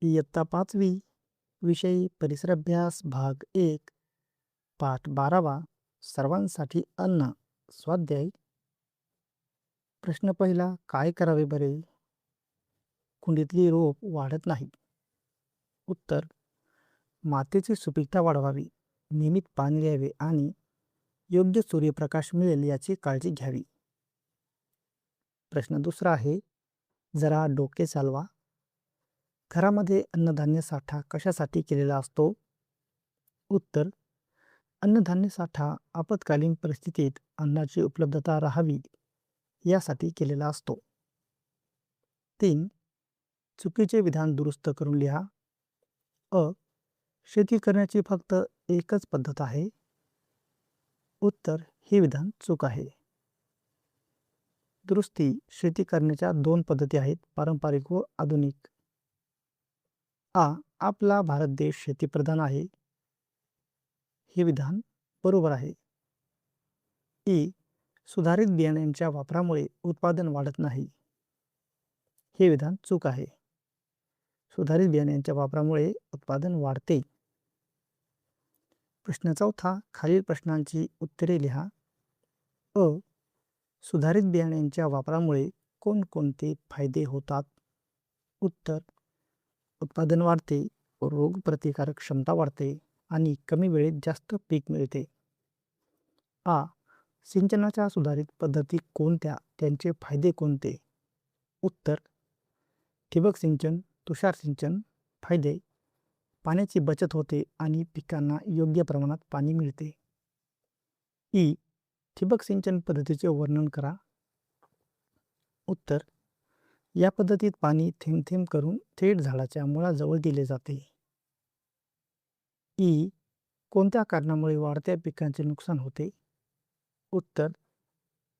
इयत्ता 5वी विषय परिसर अभ्यास भाग 1 पाठ 12वा सर्वांसाठी अन्न स्वाध्याय. प्रश्न पहिला, काय करावे बरे? कुंडीतली रोप वाढत नाही. उत्तर, मातीची सुपीकता वाढवावी, नियमित पाणी द्यावे आणि योग्य सूर्यप्रकाश मिळेल याची काळजी घ्यावी. प्रश्न दुसरा आहे, जरा डोके चालवा. घरामध्ये अन्नधान्य साठा कशासाठी केलेला असतो? उत्तर, अन्नधान्य साठा आपत्कालीन परिस्थितीत अन्नाची उपलब्धता राहावी यासाठी केलेला असतो. 3. चुकीचे विधान दुरुस्त करून लिहा. अ. शेती करण्याची फक्त एकच पद्धत आहे. उत्तर, हे विधान चूक आहे. दुरुस्ती, शेती करण्याच्या 2 पद्धती आहेत, पारंपरिक व आधुनिक. आ. आपला भारत देश शेतीप्रधान आहे. हे विधान बरोबर आहे. ई. सुधारित बियाण्यांच्या वापरामुळे उत्पादन वाढत नाही. हे विधान चूक आहे. सुधारित बियाण्यांच्या वापरामुळे उत्पादन वाढते. प्रश्न चौथा, खालील प्रश्नांची उत्तरे लिहा. अ. सुधारित बियाण्यांच्या वापरामुळे कोणकोणते फायदे होतात? उत्तर, उत्पादन वाढते, रोगप्रतिकारक क्षमता वाढते आणि कमी वेळेत जास्त पीक मिळते. आ. सिंचनाच्या सुधारित पद्धती कोणत्या? त्यांचे फायदे कोणते? उत्तर, ठिबक सिंचन, तुषार सिंचन. फायदे, पाण्याची बचत होते आणि पिकांना योग्य प्रमाणात पाणी मिळते. ई. ठिबक सिंचन पद्धतीचे वर्णन करा. उत्तर, या पद्धतीत पाणी थेंब थेंब करून थेट झाडाच्या मुळाजवळ दिले जाते. ई. कोणत्या कारणामुळे वाढत्या पिकांचे नुकसान होते? उत्तर,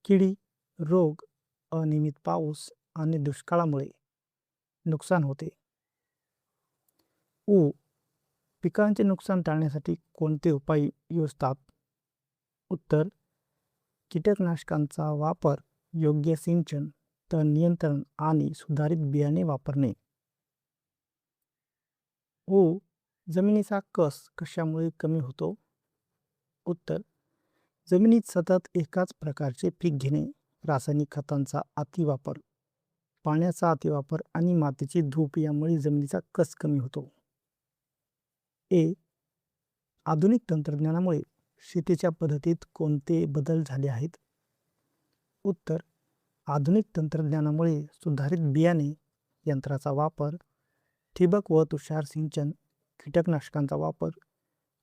किडी, रोग, अनियमित पाऊस आणि दुष्काळामुळे नुकसान होते. उ. पिकांचे नुकसान टाळण्यासाठी कोणते उपाय योजतात? उत्तर, कीटकनाशकांचा वापर, योग्य सिंचन, तण नियंत्रण आणि सुधारित बियाणे वापरणे. उ. जमिनीचा कस कशामुळे कमी होतो? उत्तर, जमिनीत सतत एकाच प्रकारचे पीक घेणे, रासायनिक खतांचा अतिवापर, पाण्याचा अतिवापर आणि मातीची धूप यामुळे जमिनीचा कस कमी होतो. ए. आधुनिक तंत्रज्ञानामुळे शेतीच्या पद्धतीत कोणते बदल झाले आहेत? उत्तर, आधुनिक तंत्रज्ञानामुळे सुधारित बियाणे, यंत्राचा वापर, ठिबक व तुषार सिंचन, कीटकनाशकांचा वापर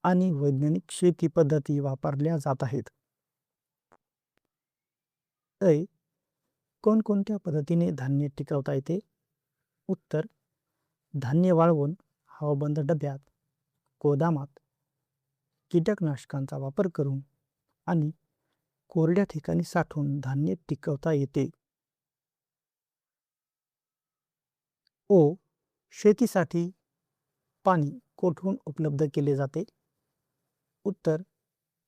आणि वैज्ञानिक शेती पद्धती वापरल्या जात आहेत. ऐ. कोणकोणत्या पद्धतीने धान्य टिकवता येते? उत्तर, धान्य वाळवून हवाबंद डब्यात, गोदामात, कीटकनाशकांचा वापर करून आणि कोरड्या ठिकाणी साठवून धान्य टिकवता येते. ओ. शेतीसाठी पाणी कोठून उपलब्ध केले जाते? उत्तर,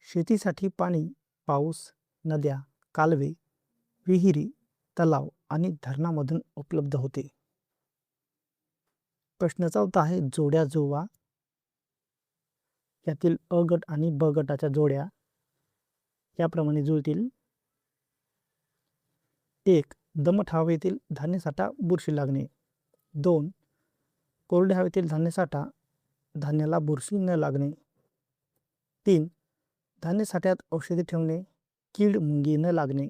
शेतीसाठी पाणी पाऊस, नद्या, कालवे, विहिरी, तलाव आणि धरणामधून उपलब्ध होते. प्रश्न चौथा आहे, जोड्या जुळवा. यातील अ गट आणि ब गटाच्या जोड्या याप्रमाणे जुळतील. 1. दमट हवेतील धान्यसाठा बुरशी लागणे. 2. कोरड्या हवेतील धान्यसाठा धान्याला बुरशी न लागणे. 3. धान्यसाठ्यात औषधी ठेवणे, कीड मुंगी न लागणे.